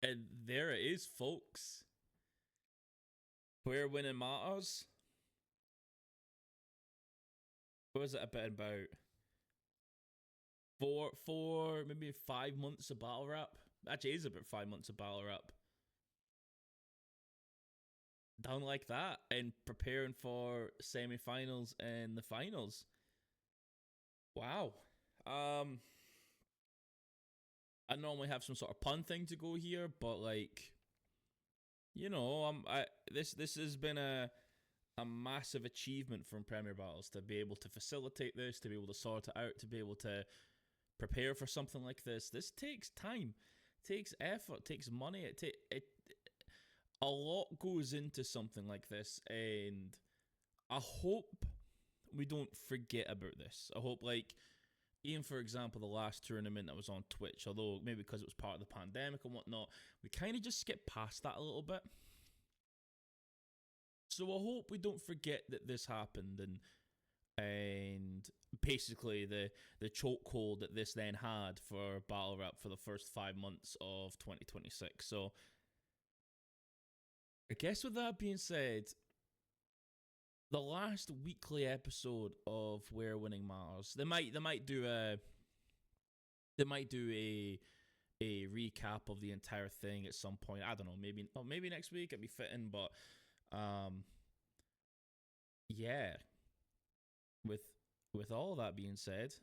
And there it is, folks. Where winning matters. What was it about? Maybe 5 months of battle rap. Actually, it is about 5 months of battle rap. Down like that and preparing for semi-finals and the finals. Wow. I normally have some sort of pun thing to go here, but like, this has been a massive achievement from Premier Battles to be able to facilitate this, to be able to sort it out, to be able to prepare for something like this. This takes time, takes effort, takes money. A lot goes into something like this, and I hope we don't forget about this. I hope, like, even for example, the last tournament that was on Twitch, although maybe because it was part of the pandemic and whatnot, we kind of just skipped past that a little bit. So I hope we don't forget that this happened, and basically the chokehold that this then had for battle rap for the first 5 months of 2026. So I guess with that being said, the last weekly episode of Where Winning Matters, they might do a recap of the entire thing at some point. I don't know, maybe next week it'd be fitting, but yeah. With all that being said,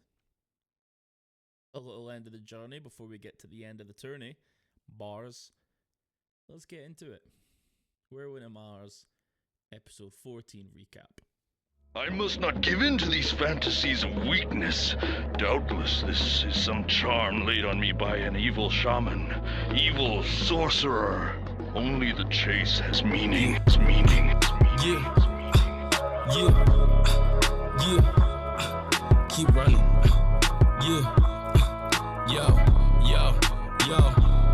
a little end of the journey before we get to the end of the tourney. Bars. Let's get into it. Where Winning Mars, episode 14 recap. I must not give in to these fantasies of weakness. Doubtless this is some charm laid on me by an evil shaman, evil sorcerer. Only the chase has meaning. Yeah. Keep running. Yeah. Yo.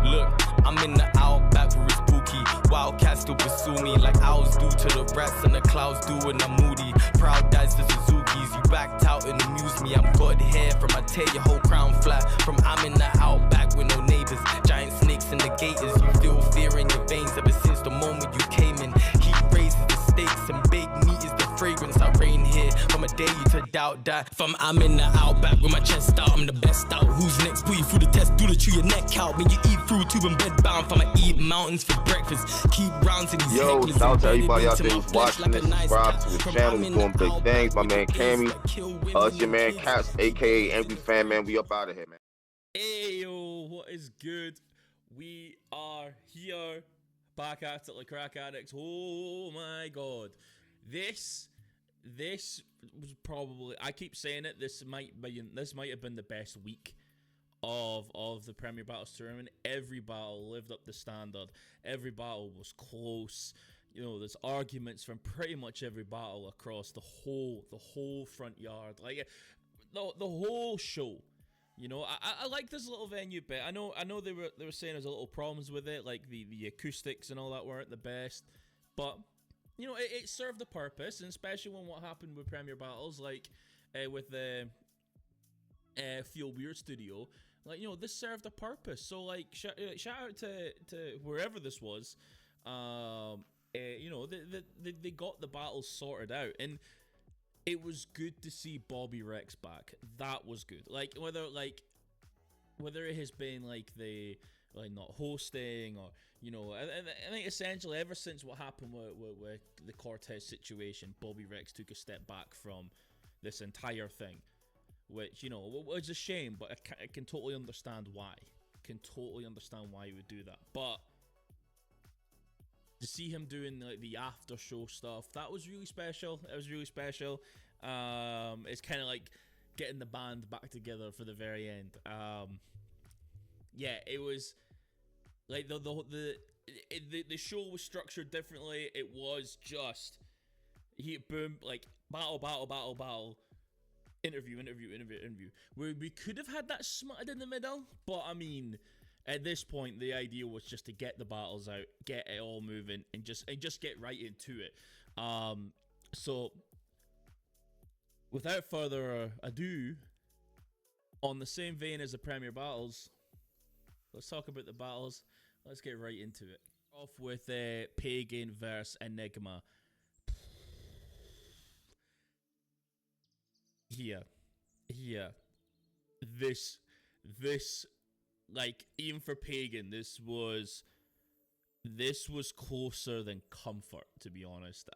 Look, I'm in the outback where it's spooky. Wildcats still pursue me like owls do to the rats and the clouds do when I'm moody. Proud dads to Suzukis. You backed out and amuse me. I'm good hair from I tear your whole crown flat. From I'm in the outback with no neighbors. Giant snakes and the gators. You feel fear in your veins ever since the moment you came in. Heat raises the stakes and big meat is the fragrance. I reign here from a day you to doubt that. From I'm in the outback with my chest out, I'm the best out. Who's next? Put you through the test, do to chew your neck out. When you eat through tube and bed bound, from I eat mountains for breakfast. Keep rounds in these Yo, shout out to everybody out there who's watching this, subscribe to the channel, he's doing big things. My man Cammy, it's your man Caps, aka Angry Fan Man. We up out of here, man. Hey yo, what is good? We are here, back at it like crack addicts. Oh my god, this was probably, I keep saying it, this might have been the best week of the Premier Battles tournament. Every battle lived up to standard. Every battle was close. There's arguments from pretty much every battle across the whole front yard, like the whole show. I like this little venue bit. I know they were saying there's a little problems with it, like the acoustics and all that weren't the best, but it served a purpose, and especially when what happened with Premier Battles, like with the Feel Weird Studio, like this served a purpose. So like shout out to wherever this was. They got the battles sorted out, and it was good to see Bobby Rex back. That was good. Like whether it has been like the not hosting, or I think essentially ever since what happened with the Cortez situation, Bobby Rex took a step back from this entire thing, which was a shame, but I can totally understand why. He would do that. But to see him doing the after show stuff, that was really special. It's kind of like getting the band back together for the very end. Yeah, it was like the show was structured differently. It was just boom, like battle, interview. We could have had that smutted in the middle, but I mean, at this point, the idea was just to get the battles out, get it all moving, and just get right into it. So without further ado, on the same vein as the Premier Battles, Let's talk about the battles. Let's get right into it. Off with Pagan versus Enigma. Here. This, like, even for Pagan, this was closer than comfort, to be honest.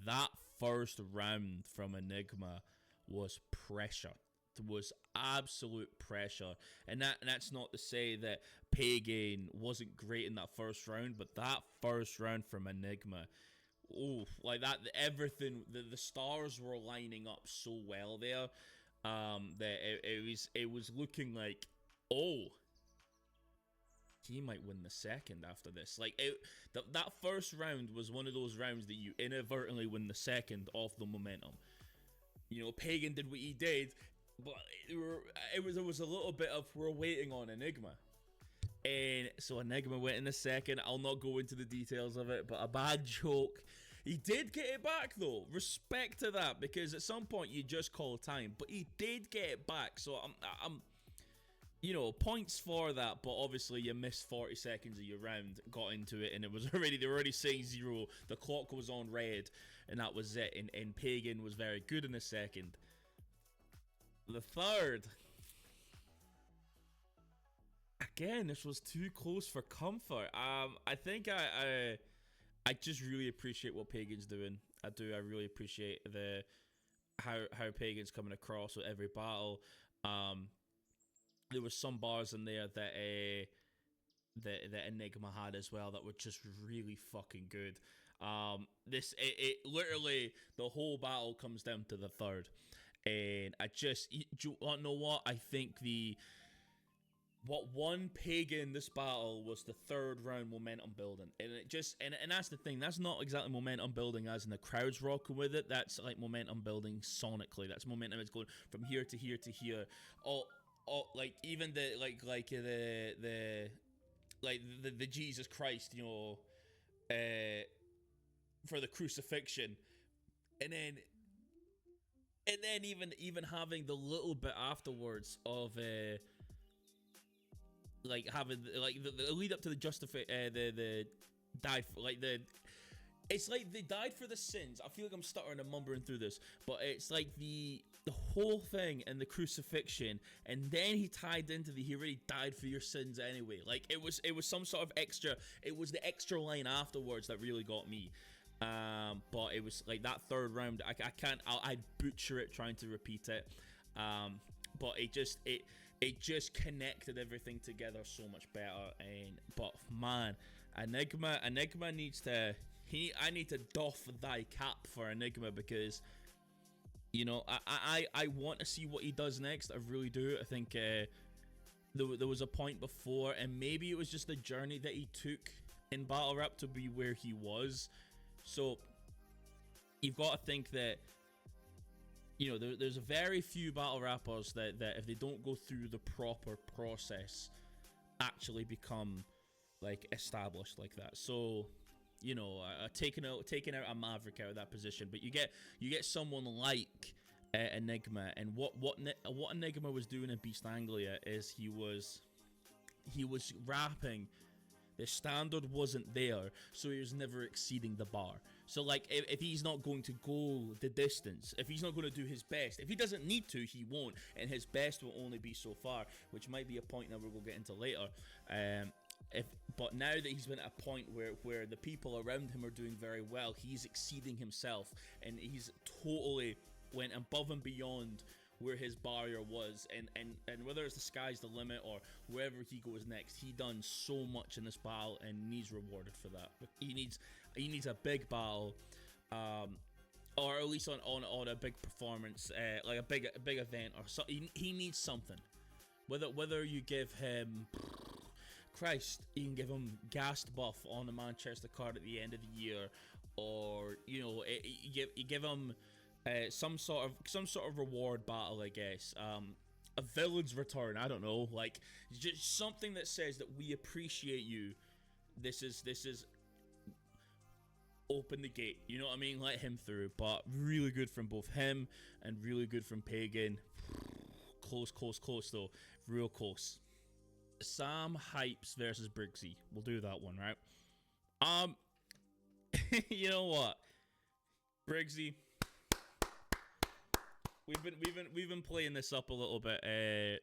That first round from Enigma was pressure. It was absolute pressure, and that's not to say that Pagan wasn't great in that first round, but that first round from Enigma, oh, like that, everything, the stars were lining up so well there, that it was looking like, oh, he might win the second after this. Like, that first round was one of those rounds that you inadvertently win the second off the momentum. You know, Pagan did what he did, but there was a little bit of, we're waiting on Enigma. And so Enigma went in the second. I'll not go into the details of it, but a bad joke. He did get it back, though. Respect to that, because at some point you just call time, but he did get it back. So I'm you know, points for that, but obviously you missed 40 seconds of your round, got into it, and it was already, they were already saying 0. The clock was on red, and that was it. And Pagan was very good in the second. The third, again, this was too close for comfort. I think I just really appreciate what Pagan's doing. I do. I really appreciate how Pagan's coming across with every battle. There was some bars in there that that Enigma had as well that were just really fucking good. It literally, the whole battle comes down to the third, and do you know what? I think what won Pagan this battle was the third round momentum building, and it just and that's the thing. That's not exactly momentum building as in the crowd's rocking with it. That's like momentum building sonically. That's momentum. It's going from here to here to here. Like even the Jesus Christ, you know, for the crucifixion, and then even having the little bit afterwards of like having like the lead up to the the died for, like the. It's like they died for the sins. I feel like I'm stuttering and mumbling through this, but it's like the whole thing and the crucifixion, and then he tied into he already died for your sins anyway. Like it was some sort of extra. It was the extra line afterwards that really got me. But it was like that third round. I'd butcher it trying to repeat it. But it just connected everything together so much better. But man, Enigma needs to. I need to doff thy cap for Enigma, because, you know, I want to see what he does next. I really do. I think there was a point before, and maybe it was just the journey that he took in battle rap to be where he was. So you've got to think that, you know, there's very few battle rappers that if they don't go through the proper process actually become like established like that. So, you know, taking out a Maverick out of that position, but you get someone like Enigma, and what Enigma was doing in Beast Anglia is he was rapping. The standard wasn't there, so he was never exceeding the bar. So like if he's not going to go the distance, if he's not going to do his best, if he doesn't need to, he won't, and his best will only be so far, which might be a point that we'll get into later. But now that he's been at a point where the people around him are doing very well, he's exceeding himself, and he's totally went above and beyond where his barrier was, and whether it's the sky's the limit or wherever he goes next, he done so much in this battle and needs rewarded for that. He needs a big battle, or at least on a big performance, like a big event or so. He needs something. Whether you give him, Christ, you can give him gassed buff on the Manchester card at the end of the year, or you know, you give him some sort of reward battle, I guess. A villain's return, I don't know, like just something that says that we appreciate you. This is open the gate, you know what I mean? Let him through. But really good from both him and really good from Pagan. Close though, real close. Sam Hypes versus Briggsy. We'll do that one, right? You know what, Briggsy, we've been playing this up a little bit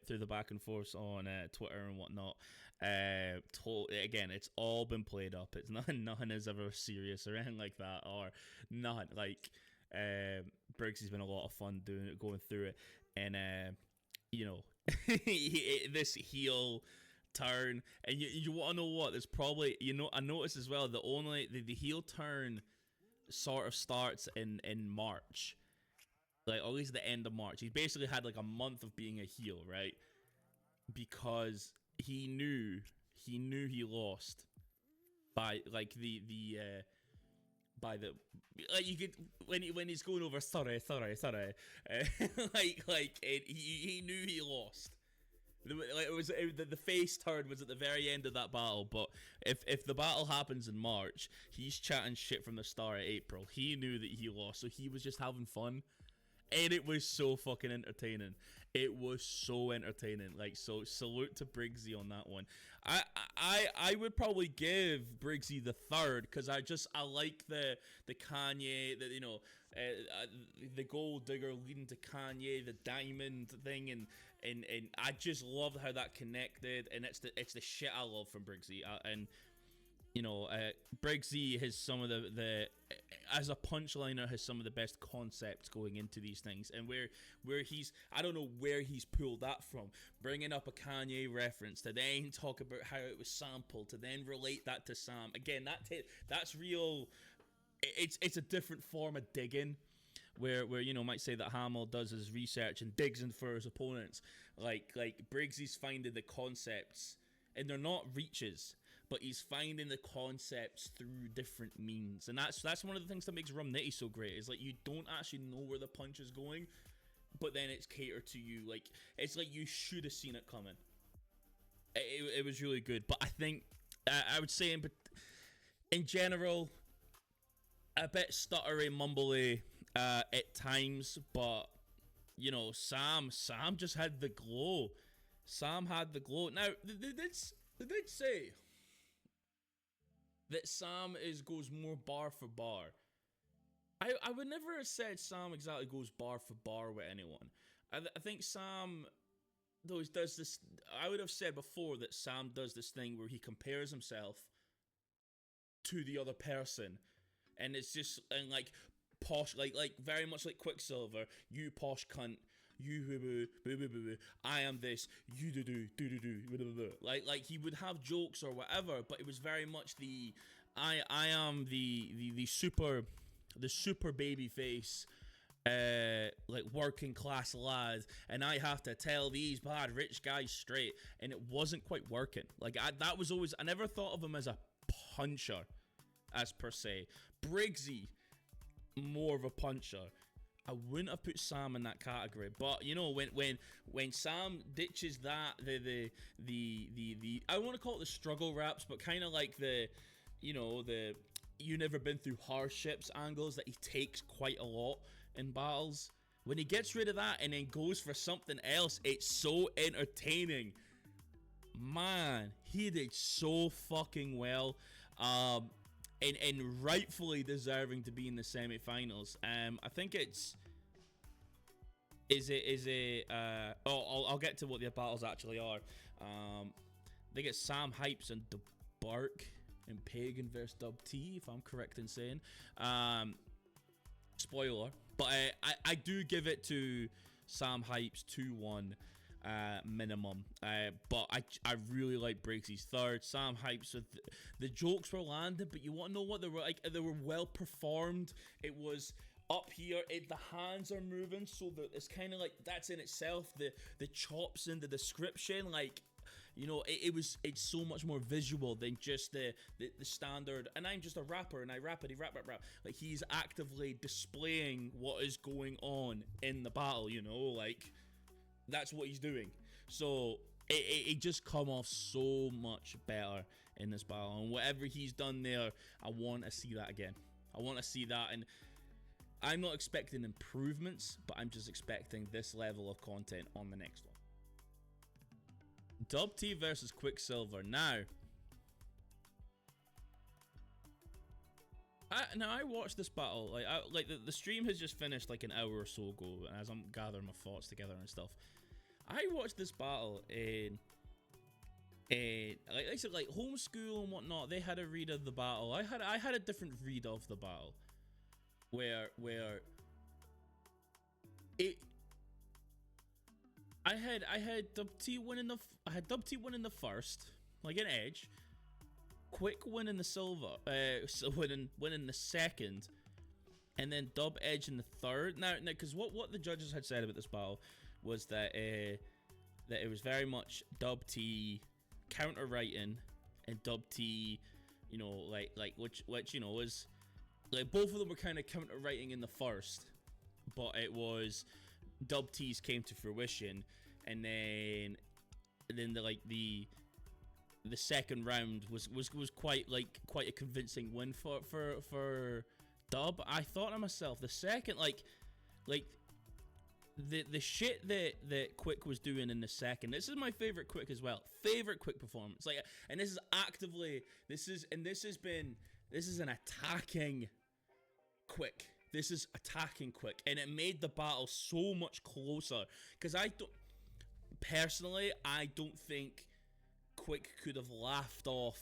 through the back and forth on Twitter and whatnot. Again, it's all been played up. It's nothing is ever serious or anything like that, or nothing. Like, Briggsy's been a lot of fun going through it, and you know, this heel turn, and you want to know what? There's probably, you know, I noticed as well, the heel turn sort of starts in March, like at least the end of March. He basically had like a month of being a heel, right? Because he knew he lost by like by the, like, you could, when he's going over sorry he knew he lost. Like, the face turn was at the very end of that battle, but if the battle happens in March, he's chatting shit from the start of April. He knew that he lost, so he was just having fun, and it was so fucking entertaining. It was so entertaining. Like, so salute to Briggsy on that one. I would probably give Briggsy the third, because I like the Kanye, the, you know, the gold digger leading to Kanye, the diamond thing, and I just love how that connected, and it's the shit I love from Briggsy. And you know, Briggsy has some of the as a punchliner, has some of the best concepts going into these things, and where he's, I don't know where he's pulled that from, bringing up a Kanye reference to then talk about how it was sampled, to then relate that to Sam. Again, that's real. It's a different form of digging, where you know, might say that Hamill does his research and digs in for his opponents. Like Briggsy's finding the concepts, and they're not reaches, but he's finding the concepts through different means, and that's one of the things that makes Rum Nitty so great. Is like, you don't actually know where the punch is going, but then it's catered to you. Like, it's like you should have seen it coming. It was really good, but I think I would say in general, a bit stuttery, mumbly at times, but you know, Sam just had the glow. Sam had the glow. Now they did say that Sam goes more bar for bar. I would never have said Sam exactly goes bar for bar with anyone. I think Sam, though, he does this. I would have said before that Sam does this thing where he compares himself to the other person, and it's just, and like posh, like very much like Quicksilver. You posh cunt. You boo boo boo boo boo. I am this. You do do do do do. Like he would have jokes or whatever, but it was very much the I am the super baby face, like working class lad, and I have to tell these bad rich guys straight, and it wasn't quite working. Like, that was always, I never thought of him as a puncher, as per se. Briggsy, more of a puncher. I wouldn't have put Sam in that category, but you know, when Sam ditches that, the I don't want to call it the struggle raps, but kind of like the, you know, the you never been through hardships angles that he takes quite a lot in battles. When he gets rid of that and then goes for something else, it's so entertaining. Man, he did so fucking well. And rightfully deserving to be in the semi-finals. I think it's... I'll get to what the battles actually are. I think it's Sam Hypes and DeBark and Pagan versus Dub T, if I'm correct in saying. Spoiler. But I do give it to Sam Hypes 2-1. Minimum, but I really like Briggsy's third. Sam Hypes, with the jokes were landed, but you want to know what they were like? They were well performed. It was up here, the hands are moving, so that it's kind of like, that's in itself the chops in the description, like, you know, it's so much more visual than just the standard, and I'm just a rapper and I rap. Like, he's actively displaying what is going on in the battle, you know, like, that's what he's doing. So it just come off so much better in this battle, and whatever he's done there, I want to see that again. I want to see that, and I'm not expecting improvements, but I'm just expecting this level of content on the next one. Dub T versus Quicksilver. Now I watched this battle, like the stream has just finished like an hour or so ago, as I'm gathering my thoughts together and stuff. I watched this battle in like I said, like homeschool and whatnot. They had a read of the battle. I had a different read of the battle, where it. I had Dub T winning the first, like an edge. Quick winning the silver, winning the second, and then Dub Edge in the third. Now, because what the judges had said about this battle was that it was very much Dub T counter writing, and Dub T, you know, like which you know was like both of them were kind of counter writing in the first, but it was Dub T's came to fruition, and then the second round was quite a convincing win for Dub. I thought to myself, the second like the shit that Quick was doing in the second. This is my favorite Quick as well. Favorite Quick performance. Like, and this is actively this is an attacking Quick. This is attacking Quick, and it made the battle so much closer. Because I don't think Quick could have laughed off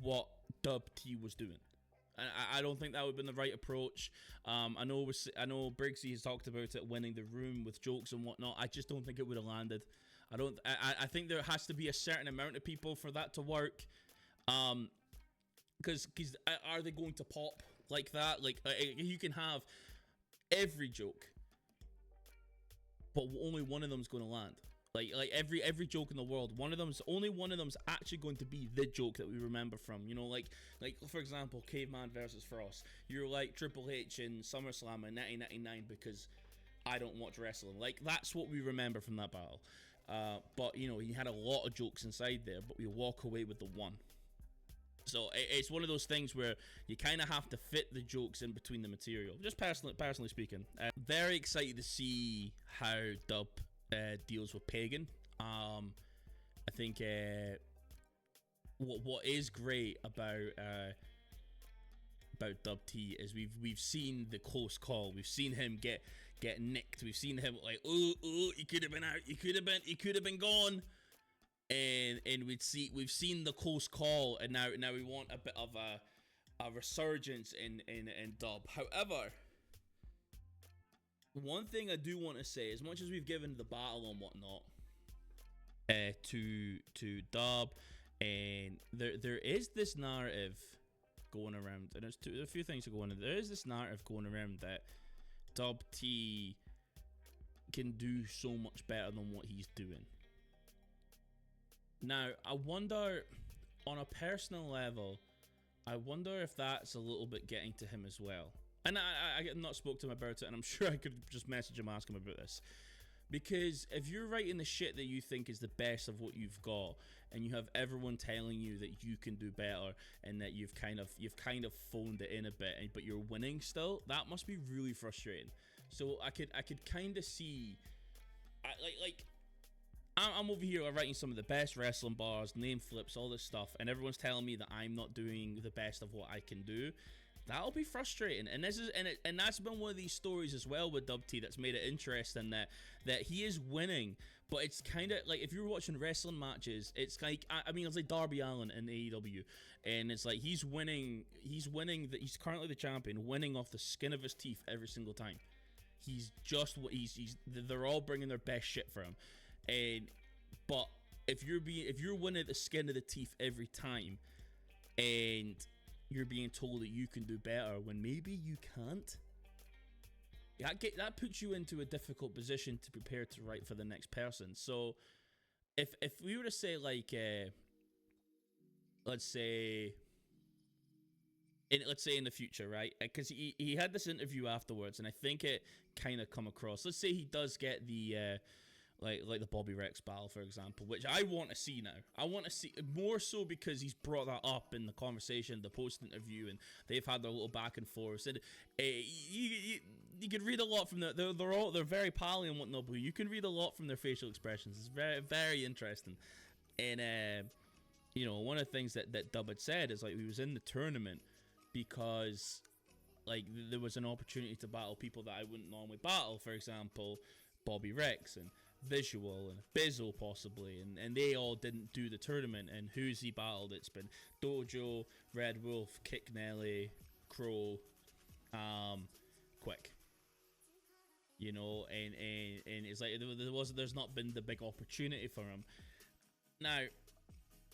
what Dub T was doing. I don't think that would have been the right approach. I know Briggsy has talked about it, winning the room with jokes and whatnot. I just don't think it would have landed. I think there has to be a certain amount of people for that to work. Because are they going to pop like that? Like you can have every joke, but only one of them's going to land. Like every joke in the world, only one of them's actually going to be the joke that we remember from. You know, like for example, Caveman versus Frost. You're like Triple H in SummerSlam in 1999 because I don't watch wrestling. Like that's what we remember from that battle. But you know, he had a lot of jokes inside there, but we walk away with the one. So it's one of those things where you kind of have to fit the jokes in between the material. Just personally speaking, very excited to see how Dub deals with Pagan. I think what is great about Dub T is we've seen the close call. We've seen him get nicked. We've seen him like he could have been out. He could have been gone. And we've seen the close call, and now we want a bit of a resurgence in Dub. However, one thing I do want to say, as much as we've given the battle and whatnot to Dub, and there is this narrative going around, and there's a few things going on. There is this narrative going around that Dub T can do so much better than what he's doing. Now, I wonder, on a personal level, I wonder if that's a little bit getting to him as well. And I not spoke to him about it, and I'm sure I could just message him, ask him about this. Because if you're writing the shit that you think is the best of what you've got, and you have everyone telling you that you can do better, and that you've kind of phoned it in a bit, but you're winning still, that must be really frustrating. So I could kind of see, I'm over here writing some of the best wrestling bars, name flips, all this stuff, and everyone's telling me that I'm not doing the best of what I can do. That'll be frustrating, and that's been one of these stories as well with Dub T that's made it interesting that he is winning, but it's kind of like if you're watching wrestling matches, it's like it's like Darby Allin in AEW, and it's like he's winning, he's currently the champion, winning off the skin of his teeth every single time. He's just what they're all bringing their best shit for him. But if you're winning the skin of the teeth every time, and you're being told that you can do better when maybe you can't, that puts you into a difficult position to prepare to write for the next person. So if we were to say like let's say in the future, right? Because he had this interview afterwards, and I think it kind of come across. Let's say he does get the like the Bobby Rex battle, for example, which I want to see now. I want to see more so because he's brought that up in the conversation, the post interview, and they've had their little back and forth. And you can read a lot from they're very pally and whatnot, but you can read a lot from their facial expressions. It's very, very interesting. And you know, one of the things that Dub had said is like he was in the tournament because like there was an opportunity to battle people that I wouldn't normally battle. For example, Bobby Rex and Visual and Bizzle possibly, and they all didn't do the tournament. And who's he battled? It's been Dojo, Red Wolf, Kick Nelly, Crow, Quick. You know, and it's like there's not been the big opportunity for him. Now,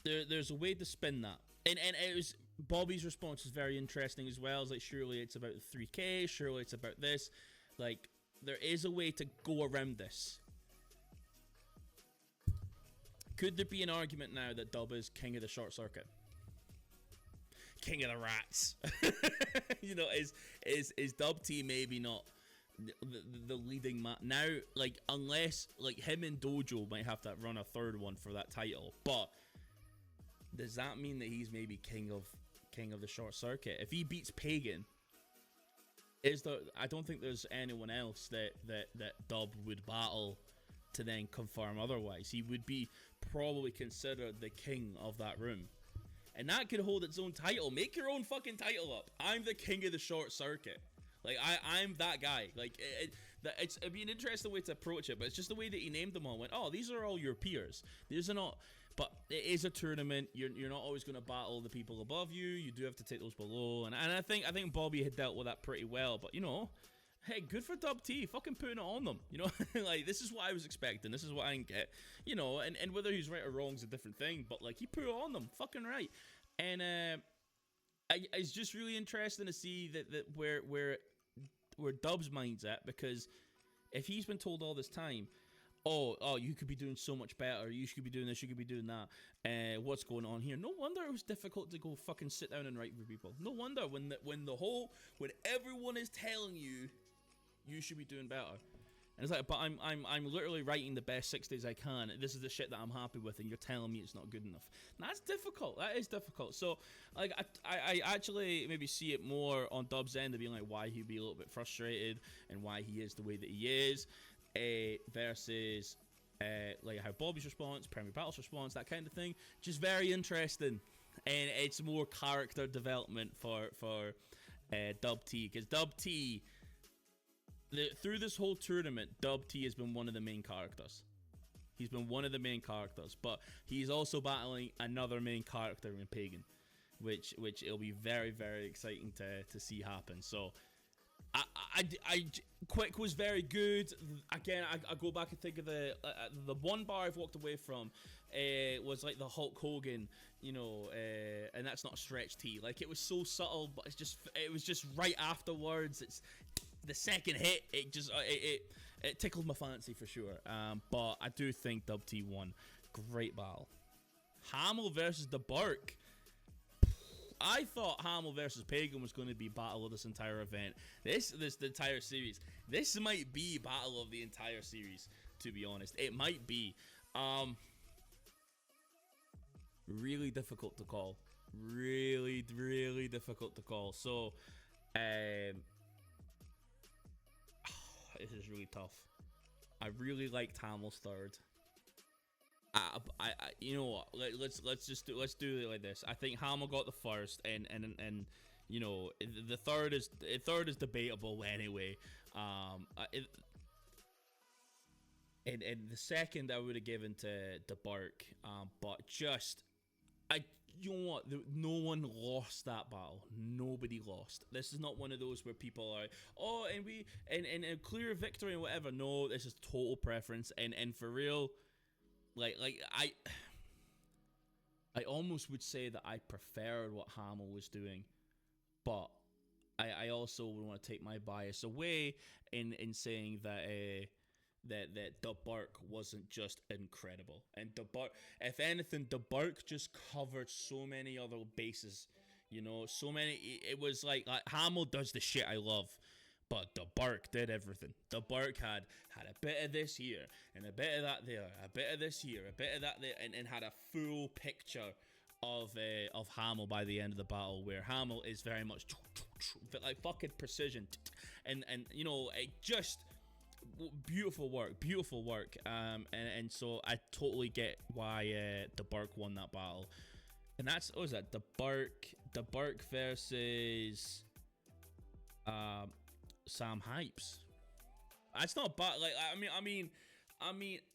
there's a way to spin that, and it was Bobby's response is very interesting as well. It's like, surely it's about the 3K, surely it's about this. Like, there is a way to go around this. Could there be an argument now that Dub is king of the short circuit? King of the rats? You know, is Dub T maybe not the leading man now? Like, unless like him and Dojo might have to run a third one for that title, but does that mean that he's maybe king of the short circuit? If he beats Pagan, I don't think there's anyone else that Dub would battle to then confirm otherwise. He would be probably considered the king of that room, and that could hold its own title. Make your own fucking title up. I'm the king of the short circuit. Like, I'm that guy. Like, it'd be an interesting way to approach it, but it's just the way that he named them all. Went, oh, these are all your peers. These are not. But it is a tournament. You're not always going to battle the people above you. You do have to take those below. And I think Bobby had dealt with that pretty well. But, you know, hey, good for Dub T. Fucking putting it on them. You know, like, this is what I was expecting. This is what I can get. You know, and whether he's right or wrong is a different thing. But, like, he put it on them. Fucking right. And it's just really interesting to see that where Dub's mind's at. Because if he's been told all this time, oh, you could be doing so much better. You should be doing this. You could be doing that. What's going on here? No wonder it was difficult to go fucking sit down and write for people. No wonder when everyone is telling you you should be doing better. And it's like, but I'm literally writing the best 6 days I can. This is the shit that I'm happy with, and you're telling me it's not good enough. And that's difficult. That is difficult. So, like, I actually maybe see it more on Dub's end of being like why he'd be a little bit frustrated and why he is the way that he is. Versus like how Bobby's response, Premier Battle's response, that kind of thing, just very interesting, and it's more character development for Dub T, because Dub T, through this whole tournament, Dub T has been one of the main characters. He's been one of the main characters, but he's also battling another main character in Pagan, which it'll be very, very exciting to see happen. So. Quick was very good. Again, I go back and think of the one bar I've walked away from was like the Hulk Hogan, you know, and that's not a stretch T. Like, it was so subtle, but it was just right afterwards. It's the second hit. It tickled my fancy for sure. But I do think Dub T won. Great battle. Hamill versus the Burk. I thought Hamill versus Pagan was going to be battle of this entire event. This entire series. This might be battle of the entire series, to be honest. It might be. Really difficult to call. Really, really difficult to call. So, this is really tough. I really liked Hamill's third. You know what? Let's do it like this. I think Hamill got the first, and you know, the third is debatable anyway. And the second I would have given to Burke. But you know what? No one lost that battle. Nobody lost. This is not one of those where people are, oh, and a clear victory and whatever. No, this is total preference, and for real. Like I almost would say that I preferred what Hamill was doing, but I also would want to take my bias away in saying that the Burke wasn't just incredible, and the Burke, if anything, the Burke just covered so many other bases, you know, so many. It was like Hamill does the shit I love. But the Burke did everything. The Burke had a bit of this here, and a bit of that there, a bit of this here, a bit of that there, and had a full picture of Hamill by the end of the battle, where Hamill is very much like fucking precision, and you know, it just beautiful work. And so I totally get why the Burke won that battle, and that's what was that the Burke versus Sam Hypes. That's not bad. Like I mean,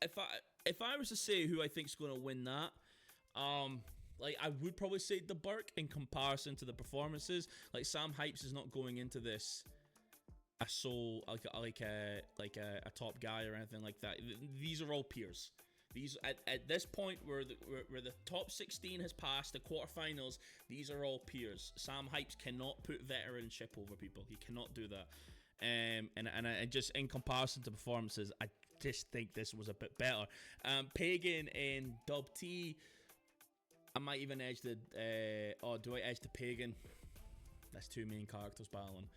if I was to say who I think's gonna win that, like I would probably say the Burke in comparison to the performances. Like Sam Hypes is not going into this like a top guy or anything like that. These are all peers. These at this point where the top 16 has passed the quarterfinals, these are all peers. Sam Hypes cannot put veteranship over people. He cannot do that. And I just in comparison to performances, I just think this was a bit better. Pagan and Dub T, I might even edge the do I edge the Pagan? That's two main characters battling.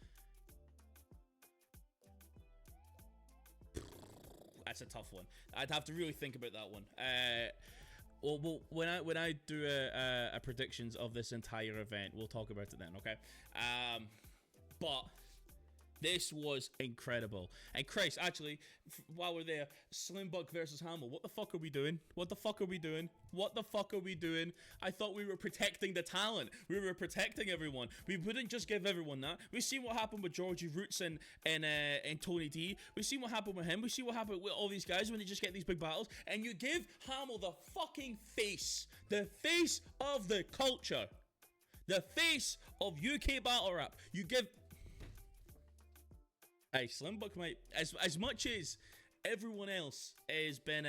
That's a tough one. I'd have to really think about that one. Well, when I do a predictions of this entire event, we'll talk about it then, okay? But this was incredible. And Christ, actually, while we're there, Slimbuck versus Hamill. What the fuck are we doing? What the fuck are we doing? What the fuck are we doing? I thought we were protecting the talent. We were protecting everyone. We wouldn't just give everyone that. We see what happened with Georgie Roots and Tony D. We see what happened with him. We see what happened with all these guys when they just get these big battles. And you give Hamill the fucking face. The face of the culture. The face of UK battle rap. You give... Hey, Slimbuck might, as much as everyone else has been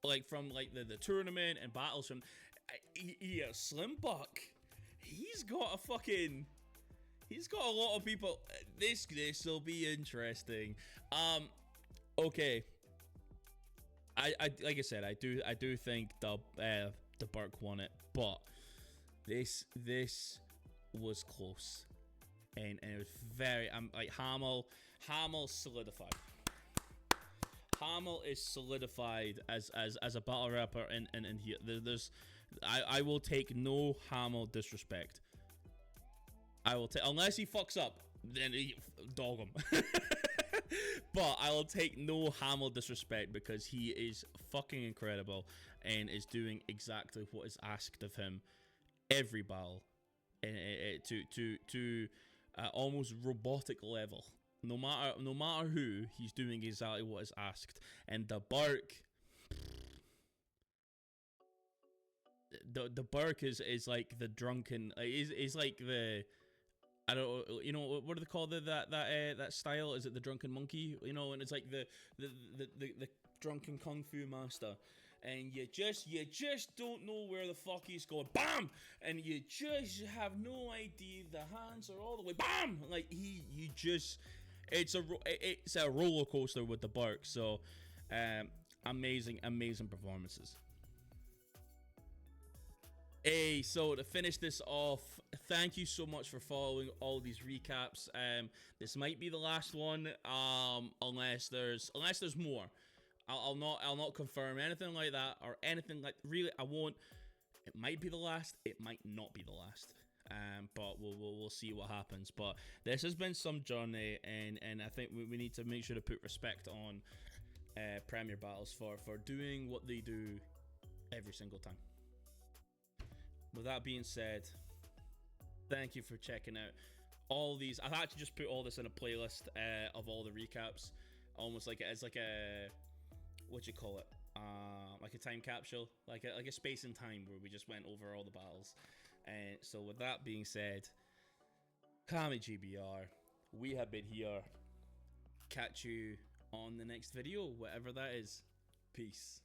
like from like the tournament and battles from, yeah, Slimbuck, he's got a lot of people. This will be interesting. Okay. I like I said, I do think the Burke won it, but this was close. And it was very, like Hamill solidified. Hamill is solidified as a battle rapper, and here there's, I will take no Hamill disrespect. I will take, unless he fucks up, then dog him. But I will take no Hamill disrespect because he is fucking incredible and is doing exactly what is asked of him every battle, and to almost robotic level. No matter who, he's doing exactly what is asked. And the Burke, the Burke is like the drunken. Is like the, I don't know, you know, what do they call that style? Is it the drunken monkey? You know, and it's like the drunken kung fu master. And you just don't know where the fuck he's going. Bam! And you just have no idea. The hands are all the way. Bam! Like it's a roller coaster with the Burke. So, amazing performances. Hey, so to finish this off, thank you so much for following all these recaps. This might be the last one, unless there's more. I'll not confirm anything like that or anything like, really I won't. It might be the last, it might not be the last. But we'll see what happens. But this has been some journey, and I think we need to make sure to put respect on Premier Battles for doing what they do every single time. With that being said, thank you for checking out all these. I've actually just put all this in a playlist of all the recaps, almost like it's like a, what you call it, like a time capsule, like a space and time where we just went over all the battles. And so with that being said, Cammygbr, we have been here. Catch you on the next video, whatever that is. Peace.